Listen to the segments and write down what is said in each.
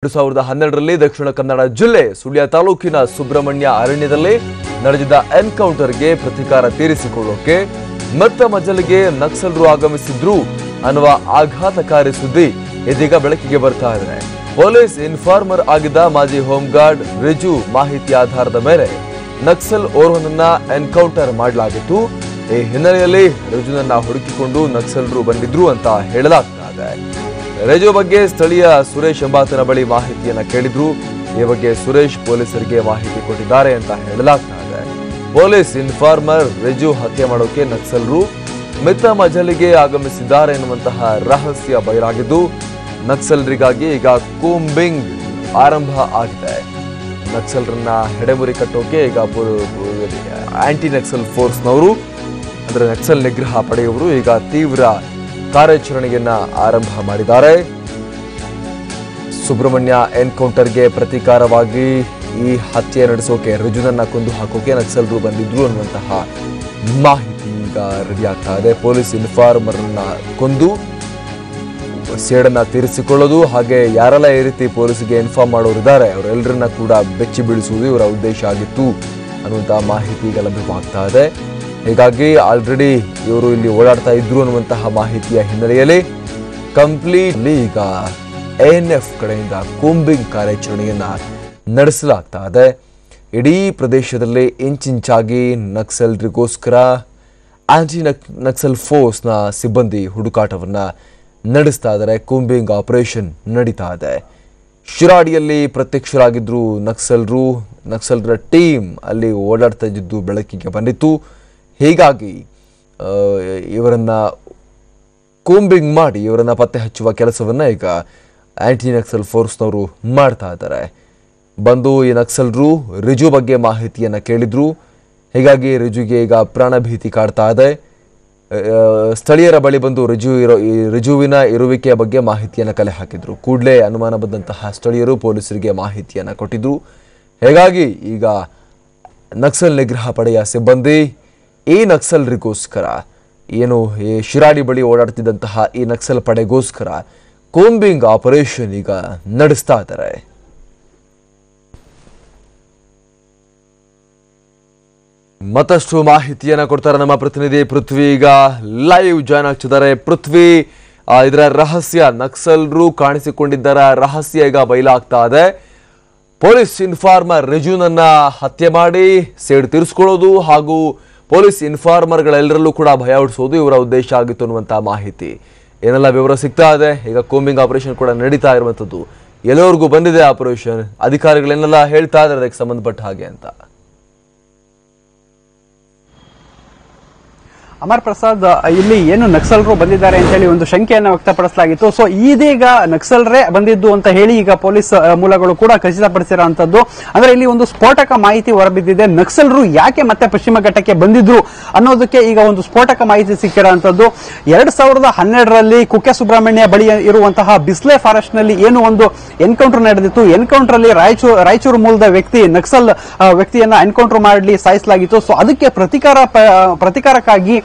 2012ರಲ್ಲಿ ದಕ್ಷಿಣ ಕನ್ನಡ ಜಿಲ್ಲೆ ಸುಳ್ಯ ತಾಲೂಕಿನ ಸುಬ್ರಹ್ಮಣ್ಯ ಅರಣ್ಯದಲ್ಲಿ ನಡೆದ ಎನ್ಕೌಂಟರ್ಗೆ ಪ್ರತಿಕಾರ ತೀರಿಸಿಕೊಳ್ಳೋಕೆ ಮತ್ತ ಮಜಲಿಗೆ ನಕ್ಸಲರು ಆಗಮಿಸಿದ್ರು ಅನ್ನುವ ಆಘಾತಕಾರಿ ಸುದ್ದಿ ಇದೀಗ ಬೆಳಕಿಗೆ ಬರ್ತಾ ಇದೆ. ಪೊಲೀಸ್ ಇನ್ಫಾರ್ಮರ್ ಆಗಿದ್ದ ಮಾಜಿ ಹೋಮ್ ಗಾರ್ಡ್ ರಿಜು ಮಾಹಿತಿ ಆಧಾರದ ಮೇಲೆ ನಕ್ಸಲ್ ಓರ್ವನನ್ನ ಎನ್ಕೌಂಟರ್ ಮಾಡಲಾಗಿತ್ತು. ಈ ಹಿನ್ನೆಲೆಯಲ್ಲಿ ರಿಜುನನ್ನ ಹುಡುಕಿಕೊಂಡು ನಕ್ಸಲರು ಬಂದಿದ್ರು ಅಂತ ಹೇಳಲಾಗ್ತಾ ಇದೆ. ರಿಜು ಬಗ್ಗೆ ಸ್ಥಳೀಯ ಸುರೇಶ್ ಎಂಬಾತನ ಬಳಿ ಮಾಹಿತಿಯನ್ನ ಕೇಳಿದ್ರು. ಈ ಬಗ್ಗೆ ಸುರೇಶ್ ಪೊಲೀಸರಿಗೆ ಮಾಹಿತಿ ಕೊಟ್ಟಿದ್ದಾರೆ ಅಂತ ಹೇಳಲಾಗ್ತಾ ಇದೆ. ಪೊಲೀಸ್ ಇನ್ಫಾರ್ಮರ್ ರಿಜು ಹತ್ಯೆ ಮಾಡೋಕೆ ನಕ್ಸಲರು ಮಿತ್ತ ಮಜಲಿಗೆ ಆಗಮಿಸಿದ್ದಾರೆ ಎನ್ನುವಂತಹ ರಹಸ್ಯ ಬಯಲಾಗಿದ್ದು ನಕ್ಸಲರಿಗಾಗಿ ಈಗ ಕೂಂಬಿಂಗ್ ಆರಂಭ ಆಗಿದೆ. ನಕ್ಸಲರನ್ನ ಹೆಡೆಮುರಿ ಕಟ್ಟೋಕೆ ಈಗ ಆಂಟಿ ನಕ್ಸಲ್ ಫೋರ್ಸ್ನವರು ಅಂದ್ರೆ ನಕ್ಸಲ್ ನಿಗ್ರಹ ಪಡೆಯವರು ಈಗ ತೀವ್ರ ಕಾರ್ಯಾಚರಣೆಯನ್ನ ಆರಂಭ ಮಾಡಿದ್ದಾರೆ. ಸುಬ್ರಹ್ಮಣ್ಯ ಎನ್ಕೌಂಟರ್ಗೆ ಪ್ರತೀಕಾರವಾಗಿ ಈ ಹತ್ಯೆ ನಡೆಸೋಕೆ ರಿಜುನನ್ನ ಕೊಂದು ಹಾಕೋಕೆ ನಕ್ಸಲರು ಬಂದಿದ್ರು ಅನ್ನುವಂತಹ ಮಾಹಿತಿ ಈಗ ರೆಡಿ ಆಗ್ತಾ ಇದೆ. ಪೊಲೀಸ್ ಇನ್ಫಾರ್ಮರ್ ಅನ್ನ ಕೊಂದು ಸೇಡನ್ನ ತೀರಿಸಿಕೊಳ್ಳೋದು, ಹಾಗೆ ಯಾರೆಲ್ಲ ಈ ರೀತಿ ಪೊಲೀಸ್ಗೆ ಇನ್ಫಾರ್ಮ್ ಮಾಡೋರಿದ್ದಾರೆ ಅವರೆಲ್ಲರನ್ನ ಕೂಡ ಬೆಚ್ಚಿ ಬೀಳಿಸುವುದು ಇವರ ಉದ್ದೇಶ ಆಗಿತ್ತು ಅನ್ನುವಂತಹ ಮಾಹಿತಿ ಈಗ ಲಭ್ಯವಾಗ್ತಾ ಇದೆ. ಹೀಗಾಗಿ ಆಲ್ರೆಡಿ ಇವರು ಇಲ್ಲಿ ಓಡಾಡ್ತಾ ಇದ್ರು ಅನ್ನುವಂತಹ ಮಾಹಿತಿಯ ಹಿನ್ನೆಲೆಯಲ್ಲಿ ಕಂಪ್ಲೀಟ್ಲಿ ಈಗ ANF ಕಡೆಯಿಂದ ಕೂಂಬಿಂಗ್ ಕಾರ್ಯಾಚರಣೆಯನ್ನ ನಡೆಸಲಾಗ್ತಾ ಇದೆ. ಇಡೀ ಪ್ರದೇಶದಲ್ಲಿ ಇಂಚಿಂಚಾಗಿ ನಕ್ಸಲರಿಗೋಸ್ಕರ ಆಂಟಿ ನಕ್ಸಲ್ ಫೋರ್ಸ್ನ ಸಿಬ್ಬಂದಿ ಹುಡುಕಾಟವನ್ನ ನಡೆಸ್ತಾ ಇದ್ದಾರೆ. ಕೂಂಬಿಂಗ್ ಆಪರೇಷನ್ ನಡೀತಾ ಇದೆ. ಶಿರಾಡಿಯಲ್ಲಿ ಪ್ರತ್ಯಕ್ಷರಾಗಿದ್ರು ನಕ್ಸಲರ ಟೀಮ್ ಅಲ್ಲಿ ಓಡಾಡ್ತಾ ಇದ್ದು ಬೆಳಕಿಗೆ ಬಂದಿತ್ತು. ಹೀಗಾಗಿ ಇವರನ್ನ ಕೂಂಬಿಂಗ್ ಮಾಡಿ ಇವರನ್ನ ಪತ್ತೆ ಹಚ್ಚುವ ಕೆಲಸವನ್ನ ಈಗ ಆಂಟಿ ನಕ್ಸಲ್ ಫೋರ್ಸ್ನವರು ಮಾಡ್ತಾ ಇದ್ದಾರೆ. ಬಂದು ಈ ನಕ್ಸಲರು ರಿಜು ಬಗ್ಗೆ ಮಾಹಿತಿಯನ್ನ ಕೇಳಿದ್ರು. ಹೀಗಾಗಿ ರಿಜುಗೆ ಈಗ ಪ್ರಾಣಭೀತಿ ಕಾಡ್ತಾ ಇದೆ. ಸ್ಥಳೀಯರ ಬಳಿ ಬಂದು ರಿಜುವಿನ ಇರುವಿಕೆಯ ಬಗ್ಗೆ ಮಾಹಿತಿಯನ್ನು ಕಲೆ ಹಾಕಿದ್ರು. ಕೂಡಲೇ ಅನುಮಾನ ಬಂದಂತಹ ಸ್ಥಳೀಯರು ಪೊಲೀಸರಿಗೆ ಮಾಹಿತಿಯನ್ನು ಕೊಟ್ಟಿದ್ರು. ಹೀಗಾಗಿ ಈಗ ನಕ್ಸಲ್ ನಿಗ್ರಹ ಪಡೆಯ ಸಿಬ್ಬಂದಿ ಈ ನಕ್ಸಲರಿಗೋಸ್ಕರ ಏನು ಈ ಶಿರಾಡಿ ಬಳಿ ಓಡಾಡ್ತಿದ್ದಂತಹ ಈ ನಕ್ಸಲ್ ಪಡೆಗೋಸ್ಕರ ಕೂಂಬಿಂಗ್ ಆಪರೇಷನ್ ಈಗ ನಡೆಸ್ತಾ ಇದ್ದಾರೆ. ಮತ್ತಷ್ಟು ಮಾಹಿತಿಯನ್ನ ಕೊಡ್ತಾರೆ ನಮ್ಮ ಪ್ರತಿನಿಧಿ ಪೃಥ್ವಿ. ಈಗ ಲೈವ್ ಜಾಯ್ನ್ ಆಗ್ತಿದ್ದಾರೆ. ಪೃಥ್ವಿ, ಇದರ ರಹಸ್ಯ, ನಕ್ಸಲರು ಕಾಣಿಸಿಕೊಂಡಿದ್ದರ ರಹಸ್ಯ ಈಗ ಬಯಲಾಗ್ತಾ ಇದೆ. ಪೊಲೀಸ್ ಇನ್ಫಾರ್ಮರ್ ರಿಜುನನ್ನ ಹತ್ಯೆ ಮಾಡಿ ಸೇಡು ತೀರಿಸ್ಕೊಳ್ಳೋದು ಹಾಗೂ ಪೊಲೀಸ್ ಇನ್ಫಾರ್ಮರ್ಗಳೆಲ್ಲರಲ್ಲೂ ಕೂಡ ಭಯ ಹುಟ್ಟಿಸೋದು ಇವರ ಉದ್ದೇಶ ಆಗಿತ್ತು ಅನ್ನುವಂತಹ ಮಾಹಿತಿ ಏನೆಲ್ಲ ವಿವರ ಸಿಗ್ತಾ ಇದೆ. ಈಗ ಕೂಂಬಿಂಗ್ ಆಪರೇಷನ್ ಕೂಡ ನಡೀತಾ ಇರುವಂತದ್ದು, ಎಲ್ಲವರೆಗೂ ಬಂದಿದೆ ಆಪರೇಷನ್, ಅಧಿಕಾರಿಗಳನ್ನೆಲ್ಲ ಹೇಳ್ತಾ ಇದ್ದಾರೆ ಅದಕ್ಕೆ ಸಂಬಂಧಪಟ್ಟ ಹಾಗೆ ಅಂತ. ಅಮರ್ ಪ್ರಸಾದ್, ಇಲ್ಲಿ ಏನು ನಕ್ಸಲರು ಬಂದಿದ್ದಾರೆ ಅಂತ ಹೇಳಿ ಒಂದು ಶಂಕೆಯನ್ನು ವ್ಯಕ್ತಪಡಿಸಲಾಗಿತ್ತು. ಸೊ ಇದೀಗ ನಕ್ಸಲರೇ ಬಂದಿದ್ದು ಅಂತ ಹೇಳಿ ಈಗ ಪೊಲೀಸ್ ಮೂಲಗಳು ಕೂಡ ಖಚಿತಪಡಿಸಿರುವಂತದ್ದು. ಅಂದ್ರೆ ಇಲ್ಲಿ ಒಂದು ಸ್ಫೋಟಕ ಮಾಹಿತಿ ಹೊರಬಿದ್ದಿದೆ. ನಕ್ಸಲರು ಯಾಕೆ ಮತ್ತೆ ಪಶ್ಚಿಮ ಘಟ್ಟಕ್ಕೆ ಬಂದಿದ್ರು ಅನ್ನೋದಕ್ಕೆ ಈಗ ಒಂದು ಸ್ಫೋಟಕ ಮಾಹಿತಿ ಸಿಕ್ಕಿರುವಂತದ್ದು. 2012ರಲ್ಲಿ ಕುಕ್ಕೆ ಸುಬ್ರಹ್ಮಣ್ಯ ಬಳಿ ಇರುವಂತಹ ಬಿಸ್ಲೆ ಫಾರೆಸ್ಟ್ ನಲ್ಲಿ ಏನು ಒಂದು ಎನ್ಕೌಂಟರ್ ನಡೆದಿತ್ತು. ಎನ್ಕೌಂಟರ್ ಅಲ್ಲಿ ರಾಯಚೂರು ಮೂಲದ ವ್ಯಕ್ತಿ ನಕ್ಸಲ್ ವ್ಯಕ್ತಿಯನ್ನ ಎನ್ಕೌಂಟರ್ ಮಾಡಿ ಸಾಯಿಸಲಾಗಿತ್ತು. ಸೊ ಅದಕ್ಕೆ ಪ್ರತಿಕಾರಕ್ಕಾಗಿ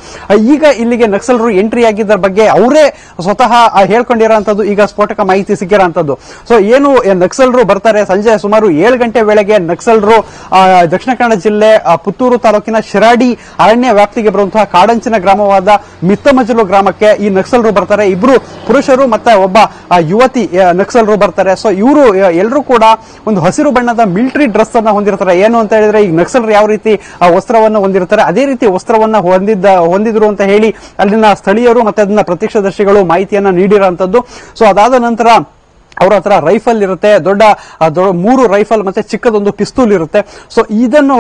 ಈಗ ಇಲ್ಲಿಗೆ ನಕ್ಸಲರು ಎಂಟ್ರಿ ಆಗಿದ್ದರ ಬಗ್ಗೆ ಅವರೇ ಸ್ವತಃ ಹೇಳ್ಕೊಂಡಿರುವಂತದ್ದು ಈಗ ಸ್ಫೋಟಕ ಮಾಹಿತಿ ಸಿಕ್ಕಿರುವಂತದ್ದು. ಸೊ ಏನು ನಕ್ಸಲರು ಬರ್ತಾರೆ, ಸಂಜೆ ಸುಮಾರು 7 ಗಂಟೆ ವೇಳೆಗೆ ನಕ್ಸಲರು ದಕ್ಷಿಣ ಕನ್ನಡ ಜಿಲ್ಲೆ ಪುತ್ತೂರು ತಾಲೂಕಿನ ಶಿರಾಡಿ ಅರಣ್ಯ ವ್ಯಾಪ್ತಿಗೆ ಬರುವಂತಹ ಕಾಡಂಚಿನ ಗ್ರಾಮವಾದ ಮಿತ್ತಮಜಲು ಗ್ರಾಮಕ್ಕೆ ಈ ನಕ್ಸಲರು ಬರ್ತಾರೆ. ಇಬ್ರು ಪುರುಷರು ಮತ್ತೆ ಒಬ್ಬ ಯುವತಿ ನಕ್ಸಲರು ಬರ್ತಾರೆ. ಸೊ ಇವರು ಎಲ್ಲರೂ ಕೂಡ ಒಂದು ಹಸಿರು ಬಣ್ಣದ ಮಿಲಿಟರಿ ಡ್ರೆಸ್ ಅನ್ನ ಹೊಂದಿರ್ತಾರೆ. ಏನು ಅಂತ ಹೇಳಿದ್ರೆ ಈಗ ನಕ್ಸಲರು ಯಾವ ರೀತಿ ವಸ್ತ್ರವನ್ನು ಹೊಂದಿರ್ತಾರೆ ಅದೇ ರೀತಿ ವಸ್ತ್ರವನ್ನ ಹೊಂದಿದ್ರು ಅಂತ ಹೇಳಿ ಅಲ್ಲಿನ ಸ್ಥಳೀಯರು ಮತ್ತೆ ಅದನ್ನ ಪ್ರತ್ಯಕ್ಷದರ್ಶಿಗಳು ಮಾಹಿತಿಯನ್ನ ನೀಡಿರುವಂತದ್ದು. ಸೊ ಅದಾದ ನಂತರ ಅವ್ರ ಹತ್ರ ರೈಫಲ್ ಇರುತ್ತೆ, ದೊಡ್ಡ 3 ರೈಫಲ್ ಮತ್ತೆ ಚಿಕ್ಕದೊಂದು ಪಿಸ್ತೂಲ್ ಇರುತ್ತೆ. ಸೊ ಇದನ್ನು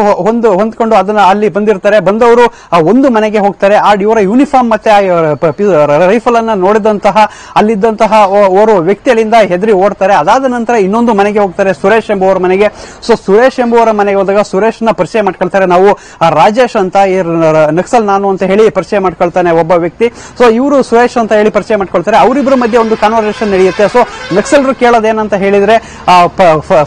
ಹೊಂದ್ಕೊಂಡು ಅದನ್ನ ಅಲ್ಲಿ ಬಂದಿರ್ತಾರೆ. ಬಂದವರು ಒಂದು ಮನೆಗೆ ಹೋಗ್ತಾರೆ. ಇವರ ಯೂನಿಫಾರ್ಮ್ ಮತ್ತೆ ರೈಫಲ್ ಅನ್ನ ನೋಡಿದಂತಹ ಅಲ್ಲಿದ್ದಂತಹ ಓರ್ವ ವ್ಯಕ್ತಿ ಅಲ್ಲಿಂದ ಹೆದರಿ ಓಡ್ತಾರೆ. ಅದಾದ ನಂತರ ಇನ್ನೊಂದು ಮನೆಗೆ ಹೋಗ್ತಾರೆ, ಸುರೇಶ್ ಎಂಬುವರ ಮನೆಗೆ. ಸೊ ಸುರೇಶ್ ಎಂಬುವರ ಮನೆಗೆ ಹೋದಾಗ ಸುರೇಶ್ನ ಪರಿಚಯ ಮಾಡ್ಕೊಳ್ತಾರೆ. ನಾವು ರಾಜೇಶ್ ಅಂತ ನಕ್ಸಲ್ ನಾನು ಅಂತ ಹೇಳಿ ಪರಿಚಯ ಮಾಡ್ಕೊಳ್ತಾನೆ ಒಬ್ಬ ವ್ಯಕ್ತಿ. ಸೊ ಇವರು ಸುರೇಶ್ ಅಂತ ಹೇಳಿ ಪರಿಚಯ ಮಾಡ್ಕೊಳ್ತಾರೆ. ಅವರಿಬ್ಬರ ಮಧ್ಯೆ ಒಂದು ಕಾನ್ವರ್ಸೇಷನ್ ನಡೆಯುತ್ತೆ. ಸೊ ನಕ್ಸಲ್ ನಕ್ಸಲರು ಕೇಳೋದೇನಂತ ಹೇಳಿದ್ರೆ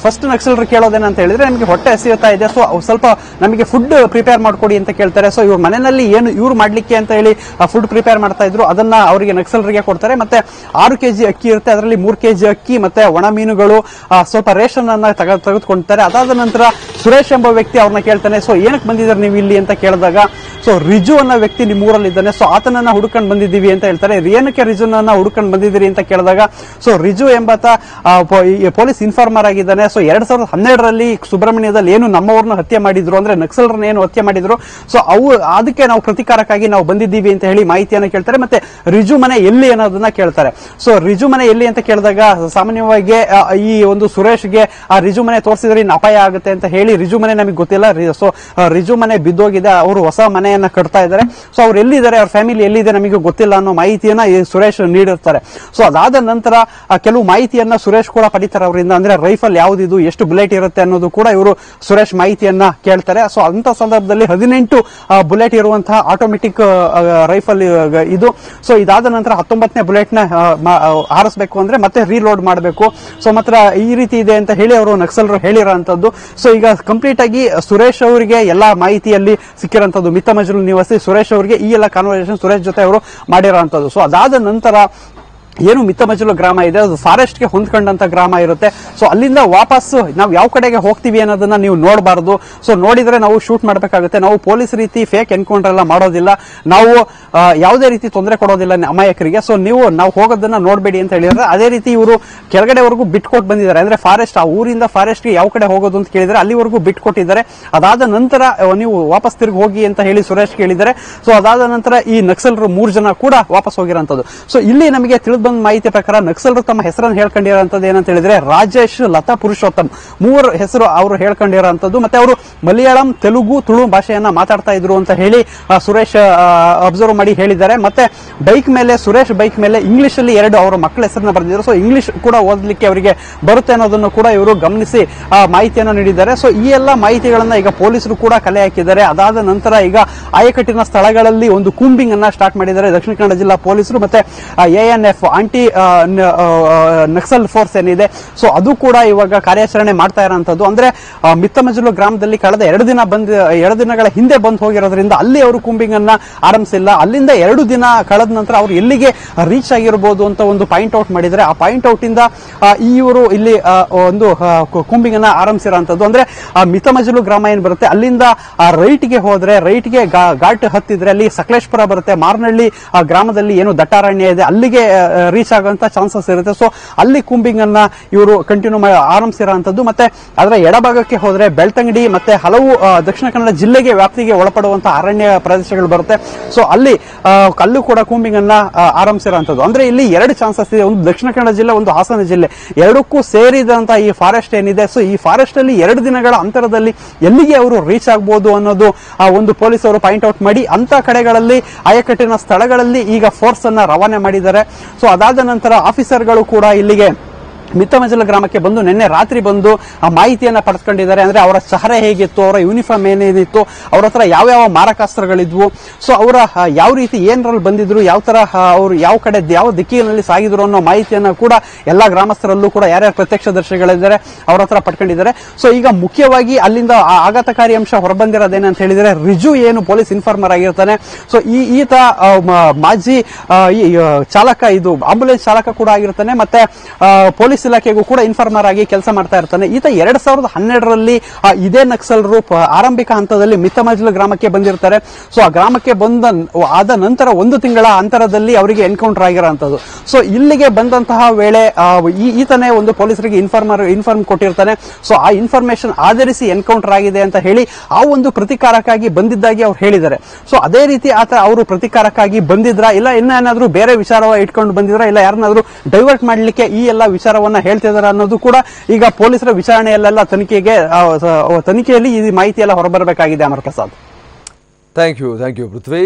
ಫಸ್ಟ್ ನಕ್ಸಲರು ಕೇಳೋದೇನಂತ ಹೇಳಿದ್ರೆ ನಮಗೆ ಹೊಟ್ಟೆ ಹಸಿಯುತ್ತಾ ಇದೆ, ಸೊ ಸ್ವಲ್ಪ ನಮಗೆ ಫುಡ್ ಪ್ರಿಪೇರ್ ಮಾಡ್ಕೊಡಿ ಅಂತ ಕೇಳ್ತಾರೆ. ಸೊ ಇವ್ರ ಮನೆಯಲ್ಲಿ ಏನು ಇವ್ರು ಮಾಡ್ಲಿಕ್ಕೆ ಅಂತ ಹೇಳಿ ಫುಡ್ ಪ್ರಿಪೇರ್ ಮಾಡ್ತಾ ಇದ್ರು ಅದನ್ನ ಅವರಿಗೆ ನಕ್ಸಲರಿಗೆ ಕೊಡ್ತಾರೆ. ಮತ್ತೆ 6 kg ಅಕ್ಕಿ ಇರುತ್ತೆ, ಅದರಲ್ಲಿ 3 kg ಅಕ್ಕಿ ಮತ್ತೆ ಒಣ ಮೀನುಗಳು ಸ್ವಲ್ಪ ರೇಷನ್ ಅನ್ನ ತೆಗೆದುಕೊಳ್ತಾರೆ. ಅದಾದ ನಂತರ ಸುರೇಶ್ ಎಂಬ ವ್ಯಕ್ತಿ ಅವ್ರನ್ನ ಕೇಳ್ತಾನೆ, ಸೊ ಏನಕ್ಕೆ ಬಂದಿದ್ದಾರೆ ನೀವು ಇಲ್ಲಿ ಅಂತ ಕೇಳಿದಾಗ, ಸೊ ರಿಜು ಅನ್ನೋ ವ್ಯಕ್ತಿ ನಿಮ್ಮ ಊರಲ್ಲಿ ಇದ್ದಾನೆ, ಸೊ ಆತನನ್ನ ಹುಡುಕೊಂಡು ಬಂದಿದ್ದೀವಿ ಅಂತ ಹೇಳ್ತಾರೆ. ಏನಕ್ಕೆ ರಿಜುನನ್ನ ಹುಡುಕೊಂಡು ಬಂದಿದ್ದೀರಿ ಅಂತ ಕೇಳಿದಾಗ, ಸೊ ರಿಜು ಎಂಬಾತ ಪೊಲೀಸ್ ಇನ್ಫಾರ್ಮರ್ ಆಗಿದ್ದಾನೆ. ಸೊ 2012ರಲ್ಲಿ ಸುಬ್ರಹ್ಮಣ್ಯದಲ್ಲಿ ಏನು ನಮ್ಮವ್ರನ್ನ ಹತ್ಯೆ ಮಾಡಿದ್ರು, ಅಂದ್ರೆ ನಕ್ಸಲರನ್ನ ಏನು ಹತ್ಯೆ ಮಾಡಿದ್ರು, ಸೊ ಅದಕ್ಕೆ ನಾವು ಪ್ರತಿಕಾರಕ್ಕಾಗಿ ನಾವು ಬಂದಿದ್ದೀವಿ ಅಂತ ಹೇಳಿ ಮಾಹಿತಿಯನ್ನ ಕೇಳ್ತಾರೆ. ಮತ್ತೆ ರಿಜು ಮನೆ ಎಲ್ಲಿ ಅನ್ನೋದನ್ನ ಕೇಳ್ತಾರೆ. ಸೊ ರಿಜು ಮನೆ ಎಲ್ಲಿ ಅಂತ ಕೇಳಿದಾಗ ಸಾಮಾನ್ಯವಾಗಿ ಈ ಒಂದು ಸುರೇಶ್ಗೆ ಆ ರಿಜು ಮನೆ ತೋರಿಸಿದ್ರೆ ಇನ್ನು ಅಪಾಯ ಆಗುತ್ತೆ ಅಂತ ಹೇಳಿ ರಿಜು ಮನೆ ನಮಗೆ ಗೊತ್ತಿಲ್ಲ. ಸೊ ರಿಜು ಮನೆ ಬಿದ್ದೋಗಿದೆ, ಅವರು ಹೊಸ ಮನೆಯನ್ನ ಕಟ್ತಾ ಇದ್ದಾರೆ. ಸೊ ಅವ್ರು ಎಲ್ಲಿದ್ದಾರೆ, ಅವ್ರ ಫ್ಯಾಮಿಲಿ ಎಲ್ಲಿದೆ ನಮಗೆ ಗೊತ್ತಿಲ್ಲ ಅನ್ನೋ ಮಾಹಿತಿಯನ್ನ ಈ ಸುರೇಶ್ ನೀಡಿರ್ತಾರೆ. ಸೊ ಅದಾದ ನಂತರ ಕೆಲವು ಮಾಹಿತಿಯನ್ನ ಸುರೇಶ್ ಕೂಡ ಪಡಿತಾರೆ ಅವರಿಂದ, ಅಂದ್ರೆ ರೈಫಲ್ ಯಾವ್ದಿದು, ಎಷ್ಟು ಬುಲೆಟ್ ಇರುತ್ತೆ ಅನ್ನೋದು ಕೂಡ ಇವರು ಸುರೇಶ್ ಮಾಹಿತಿಯನ್ನ ಕೇಳ್ತಾರೆ. ಸೊ ಅಂತ ಸಂದರ್ಭದಲ್ಲಿ 18 ಬುಲೆಟ್ ಇರುವಂತಹ ಆಟೋಮೆಟಿಕ್ ರೈಫಲ್ ಇದು. ಸೊ ಇದಾದ ನಂತರ 19ನೇ ಬುಲೆಟ್ ನ ಹಾರಿಸಬೇಕು ಅಂದ್ರೆ ಮತ್ತೆ ರೀಲೋಡ್ ಮಾಡಬೇಕು. ಸೊ ಮಾತ್ರ ಈ ರೀತಿ ಇದೆ ಅಂತ ಹೇಳಿ ಅವರು ನಕ್ಸಲರು ಹೇಳಿರೋಂಥದ್ದು. ಸೊ ಈಗ ಕಂಪ್ಲೀಟ್ ಆಗಿ ಸುರೇಶ್ ಅವರಿಗೆ ಎಲ್ಲಾ ಮಾಹಿತಿಯಲ್ಲಿ ಸಿಕ್ಕಿರೋಂಥದ್ದು, ಮಿತ್ತಮಜಲು ನಿವಾಸಿ ಸುರೇಶ್ ಅವರಿಗೆ ಈ ಎಲ್ಲ ಕಾನ್ವರ್ಸೇಷನ್ ಸುರೇಶ್ ಜೊತೆ ಅವರು ಮಾಡಿರೋಂಥದ್ದು. ಸೊ ಅದಾದ ನಂತರ ಏನು ಮಿತ್ತಮಜಲು ಗ್ರಾಮ ಇದೆ ಅದು ಫಾರೆಸ್ಟ್ ಗೆ ಹೊಂದ್ಕೊಂಡಂತ ಗ್ರಾಮ ಇರುತ್ತೆ. ಸೊ ಅಲ್ಲಿಂದ ವಾಪಸ್ ನಾವು ಯಾವ ಕಡೆಗೆ ಹೋಗ್ತೀವಿ ಅನ್ನೋದನ್ನ ನೀವು ನೋಡಬಾರದು. ಸೊ ನೋಡಿದ್ರೆ ನಾವು ಶೂಟ್ ಮಾಡಬೇಕಾಗುತ್ತೆ. ನಾವು ಪೊಲೀಸ್ ರೀತಿ ಫೇಕ್ ಎನ್ಕೌಂಟರ್ ಎಲ್ಲ ಮಾಡೋದಿಲ್ಲ, ನಾವು ಯಾವುದೇ ರೀತಿ ತೊಂದರೆ ಕೊಡೋದಿಲ್ಲ ಅಮಾಯಕರಿಗೆ. ಸೊ ನಾವು ಹೋಗೋದನ್ನ ನೋಡಬೇಡಿ ಅಂತ ಹೇಳಿದ್ರೆ, ಅದೇ ರೀತಿ ಇವರು ಕೆಳಗಡೆವರೆಗೂ ಬಿಟ್ಕೊಟ್ಟು ಬಂದಿದ್ದಾರೆ. ಅಂದ್ರೆ ಫಾರೆಸ್ಟ್, ಆ ಊರಿಂದ ಫಾರೆಸ್ಟ್ ಗೆ ಯಾವ ಕಡೆ ಹೋಗೋದು ಅಂತ ಕೇಳಿದ್ರೆ ಅಲ್ಲಿವರೆಗೂ ಬಿಟ್ಕೊಟ್ಟಿದ್ದಾರೆ. ಅದಾದ ನಂತರ ನೀವು ವಾಪಸ್ ತಿರುಗಿ ಹೋಗಿ ಅಂತ ಹೇಳಿ ಸುರೇಶ್ ಕೇಳಿದ್ದಾರೆ. ಸೊ ಅದಾದ ನಂತರ ಈ ನಕ್ಸಲರು 3 ಜನ ಕೂಡ ವಾಪಸ್ ಹೋಗಿರೋಂಥದ್ದು. ಸೊ ಇಲ್ಲಿ ನಮಗೆ ತಿಳಿದು ಬಂದ ಮಾಹಿತಿ ಪ್ರಕಾರ ನಕ್ಸಲರು ತಮ್ಮ ಹೆಸರನ್ನು ಹೇಳ್ಕೊಂಡಿರೋಂಥದ್ದು ಏನಂತ ಹೇಳಿದ್ರೆ ರಾಜೇಶ್, ಲತಾ, ಪುರುಷೋತ್ತಮ್ 3 ಹೆಸರು ಅವರು ಹೇಳ್ಕೊಂಡಿರೋಂಥದ್ದು. ಮತ್ತೆ ಅವರು ಮಲಯಾಳಂ, ತೆಲುಗು, ತುಳು ಭಾಷೆಯನ್ನ ಮಾತಾಡ್ತಾ ಇದ್ರು ಅಂತ ಹೇಳಿ ಸುರೇಶ್ ಅಬ್ಸರ್ವ್ ಮಾಡಿ ಹೇಳಿದ್ದಾರೆ. ಮತ್ತೆ ಬೈಕ್ ಮೇಲೆ, ಸುರೇಶ್ ಬೈಕ್ ಮೇಲೆ ಇಂಗ್ಲಿಷ್ ಅಲ್ಲಿ 2 ಅವರ ಮಕ್ಕಳ ಹೆಸರನ್ನ ಬರೆದಿದ್ರು. ಸೊ ಇಂಗ್ಲಿಷ್ ಕೂಡ ಓದಲಿಕ್ಕೆ ಅವರಿಗೆ ಬರುತ್ತೆ ಅನ್ನೋದನ್ನು ಕೂಡ ಇವರು ಗಮನಿಸಿ ಮಾಹಿತಿಯನ್ನು ನೀಡಿದ್ದಾರೆ. ಸೊ ಈ ಎಲ್ಲ ಮಾಹಿತಿಗಳನ್ನ ಈಗ ಪೊಲೀಸರು ಕೂಡ ಕಲೆ ಹಾಕಿದ್ದಾರೆ. ಅದಾದ ನಂತರ ಈಗ ಆಯಕಟ್ಟಿನ ಸ್ಥಳಗಳಲ್ಲಿ ಒಂದು ಕೂಂಬಿಂಗ್ ಅನ್ನ ಸ್ಟಾರ್ಟ್ ಮಾಡಿದ್ದಾರೆ ದಕ್ಷಿಣ ಕನ್ನಡ ಜಿಲ್ಲಾ ಪೊಲೀಸರು. ಮತ್ತೆ ANF ಆಂಟಿ ನಕ್ಸಲ್ ಫೋರ್ಸ್ ಏನಿದೆ, ಸೊ ಅದು ಕೂಡ ಇವಾಗ ಕಾರ್ಯಾಚರಣೆ ಮಾಡ್ತಾ ಇರೋಂಥದ್ದು. ಅಂದ್ರೆ ಮಿತ್ತಮಜಲು ಗ್ರಾಮದಲ್ಲಿ ಕಳೆದ 2 ದಿನಗಳ ಹಿಂದೆ ಬಂದು ಹೋಗಿರೋದ್ರಿಂದ ಅಲ್ಲಿ ಅವರು ಕೂಂಬಿಂಗ್ ಅನ್ನ ಆರಂಭಿಸಿಲ್ಲ. ಅಲ್ಲಿಂದ 2 ದಿನ ಕಳೆದ ನಂತರ ಅವರು ಎಲ್ಲಿಗೆ ರೀಚ್ ಆಗಿರಬಹುದು ಅಂತ ಒಂದು ಪಾಯಿಂಟ್ ಔಟ್ ಮಾಡಿದ್ರೆ, ಆ ಪಾಯಿಂಟ್ ಔಟ್ ಇಂದ ಇವರು ಇಲ್ಲಿ ಒಂದು ಕೂಂಬಿಂಗ್ ಅನ್ನ ಆರಂಭಿಸಿರೋಂಥದ್ದು. ಅಂದ್ರೆ ಮಿತ್ತಮಜಲು ಗ್ರಾಮ ಏನ್ ಬರುತ್ತೆ ಅಲ್ಲಿಂದ ರೈಟ್ ಗೆ ಹೋದ್ರೆ, ರೈಟ್ ಗೆ ಘಾಟ್ ಹತ್ತಿದ್ರೆ ಅಲ್ಲಿ ಸಕಲೇಶ್ಪುರ ಬರುತ್ತೆ. ಮಾರ್ನಹಳ್ಳಿ ಗ್ರಾಮದಲ್ಲಿ ಏನು ದಟ್ಟಾರಣ್ಯ ಇದೆ ಅಲ್ಲಿಗೆ ರೀಚ್ ಆಗುವಂತ ಚಾನ್ಸಸ್ ಇರುತ್ತೆ. ಸೊ ಅಲ್ಲಿ ಕೂಂಬಿಂಗ್ ಅನ್ನ ಇವರು ಕಂಟಿನ್ಯೂ ಆರಂಭಿಸಿರೋಂಥದ್ದು. ಮತ್ತೆ ಅದರ ಎಡಭಾಗಕ್ಕೆ ಹೋದ್ರೆ ಬೆಳ್ತಂಗಡಿ ಮತ್ತೆ ಹಲವು ದಕ್ಷಿಣ ಕನ್ನಡ ಜಿಲ್ಲೆಗೆ ವ್ಯಾಪ್ತಿಗೆ ಒಳಪಡುವಂತಹ ಅರಣ್ಯ ಪ್ರದೇಶಗಳು ಬರುತ್ತೆ. ಸೊ ಅಲ್ಲೂ ಕೂಡ ಕೂಂಬಿಂಗ್ ಅನ್ನ ಆರಂಭಿಸಿರೋಂಥದ್ದು. ಅಂದ್ರೆ ಇಲ್ಲಿ 2 ಚಾನ್ಸಸ್ ಇದೆ, ಒಂದು ದಕ್ಷಿಣ ಕನ್ನಡ ಜಿಲ್ಲೆ, ಒಂದು ಹಾಸನ ಜಿಲ್ಲೆ, ಎರಡಕ್ಕೂ ಸೇರಿದಂತ ಈ ಫಾರೆಸ್ಟ್ ಏನಿದೆ. ಸೊ ಈ ಫಾರೆಸ್ಟ್ ಅಲ್ಲಿ 2 ದಿನಗಳ ಅಂತರದಲ್ಲಿ ಎಲ್ಲಿಗೆ ಅವರು ರೀಚ್ ಆಗಬಹುದು ಅನ್ನೋದು ಒಂದು ಪೊಲೀಸರು ಪಾಯಿಂಟ್ ಔಟ್ ಮಾಡಿ ಅಂತ ಕಡೆಗಳಲ್ಲಿ ಆಯಕಟ್ಟಿನ ಸ್ಥಳಗಳಲ್ಲಿ ಈಗ ಫೋರ್ಸ್ ಅನ್ನ ರವಾನೆ ಮಾಡಿದ್ದಾರೆ. ಸೊ ಅದಾದ ನಂತರ ಆಫೀಸರ್ಗಳು ಕೂಡ ಇಲ್ಲಿಗೆ ಮಿತ್ತಮಜಲ ಗ್ರಾಮಕ್ಕೆ ಬಂದು ನಿನ್ನೆ ರಾತ್ರಿ ಬಂದು ಆ ಮಾಹಿತಿಯನ್ನ ಪಡೆದುಕೊಂಡಿದ್ದಾರೆ. ಅಂದ್ರೆ ಅವರ ಚಹರೆ ಹೇಗಿತ್ತು, ಅವರ ಯೂನಿಫಾರ್ಮ್ ಏನೇನಿತ್ತು, ಅವರ ಹತ್ರ ಯಾವ ಮಾರಕಾಸ್ತ್ರಗಳಿದ್ವು, ಸೊ ಅವರ ಯಾವ ರೀತಿ ಏನರಲ್ಲಿ ಬಂದಿದ್ರು, ಯಾವ ತರ ಅವರು ಯಾವ ಕಡೆ ಯಾವ ದಿಕ್ಕಿನಲ್ಲಿ ಸಾಗಿದ್ರು ಅನ್ನೋ ಮಾಹಿತಿಯನ್ನ ಕೂಡ ಎಲ್ಲಾ ಗ್ರಾಮಸ್ಥರಲ್ಲೂ ಕೂಡ ಯಾರ್ಯಾರು ಪ್ರತ್ಯಕ್ಷದರ್ಶಿಗಳಿದ್ದಾರೆ ಅವ್ರ ಹತ್ರ ಪಡ್ಕೊಂಡಿದ್ದಾರೆ. ಸೊ ಈಗ ಮುಖ್ಯವಾಗಿ ಅಲ್ಲಿಂದ ಆಘಾತಕಾರಿ ಅಂಶ ಹೊರಬಂದಿರೋದೇನಂತ ಹೇಳಿದ್ರೆ, ರಿಜು ಏನು ಪೊಲೀಸ್ ಇನ್ಫಾರ್ಮರ್ ಆಗಿರ್ತಾನೆ, ಸೊ ಈತ ಮಾಜಿ ಚಾಲಕ, ಇದು ಆಂಬುಲೆನ್ಸ್ ಚಾಲಕ ಕೂಡ ಆಗಿರ್ತಾನೆ, ಮತ್ತೆ ಪೊಲೀಸ್ ಇಲಾಖೆಗೂ ಕೂಡ ಇನ್ಫಾರ್ಮರ್ ಆಗಿ ಕೆಲಸ ಮಾಡ್ತಾ ಇರ್ತಾನೆ. ಈತ 2012ರಲ್ಲಿ ಇದೇ ನಕ್ಸಲರು ಆರಂಭಿಕ ಹಂತದಲ್ಲಿ ಮಿತ್ತಮಜಲು ಗ್ರಾಮಕ್ಕೆ ಬಂದಿರ್ತಾರೆ. ಸೊ ಆ ಗ್ರಾಮಕ್ಕೆ ಆದ ನಂತರ 1 ತಿಂಗಳ ಅಂತರದಲ್ಲಿ ಅವರಿಗೆ ಎನ್ಕೌಂಟರ್ ಆಗಿರೋಂಥದ್ದು. ಸೊ ಇಲ್ಲಿಗೆ ಬಂದಂತಹ ವೇಳೆ ಈತನೇ ಒಂದು ಪೊಲೀಸರಿಗೆ ಇನ್ಫಾರ್ಮ್ ಕೊಟ್ಟಿರ್ತಾನೆ. ಸೊ ಆ ಇನ್ಫಾರ್ಮೇಶನ್ ಆಧರಿಸಿ ಎನ್ಕೌಂಟರ್ ಆಗಿದೆ ಅಂತ ಹೇಳಿ ಆ ಒಂದು ಪ್ರತಿಕಾರಕ್ಕಾಗಿ ಬಂದಿದ್ದಾಗಿ ಅವ್ರು ಹೇಳಿದ್ದಾರೆ. ಸೊ ಅದೇ ರೀತಿ ಅವರು ಪ್ರತಿಕಾರಕ್ಕಾಗಿ ಬಂದಿದ್ರ, ಇಲ್ಲ ಇನ್ನೇನಾದ್ರೂ ಬೇರೆ ವಿಚಾರ ಇಟ್ಕೊಂಡು ಬಂದಿದ್ರ, ಇಲ್ಲ ಯಾರನ್ನಾದ್ರೂ ಡೈವರ್ಟ್ ಮಾಡ್ಲಿಕ್ಕೆ ಈ ಎಲ್ಲ ವಿಚಾರವನ್ನ ಹೇಳ್ತಿದ್ದಾರೆ ಅನ್ನೋದು ಕೂಡ ಈಗ ಪೊಲೀಸರ ವಿಚಾರಣೆಯಲ್ಲೆಲ್ಲ ತನಿಖೆಯಲ್ಲಿ ಈ ಮಾಹಿತಿ ಎಲ್ಲ ಹೊರಬರಬೇಕಾಗಿದೆ. Amar Prasad, thank you Prithvi.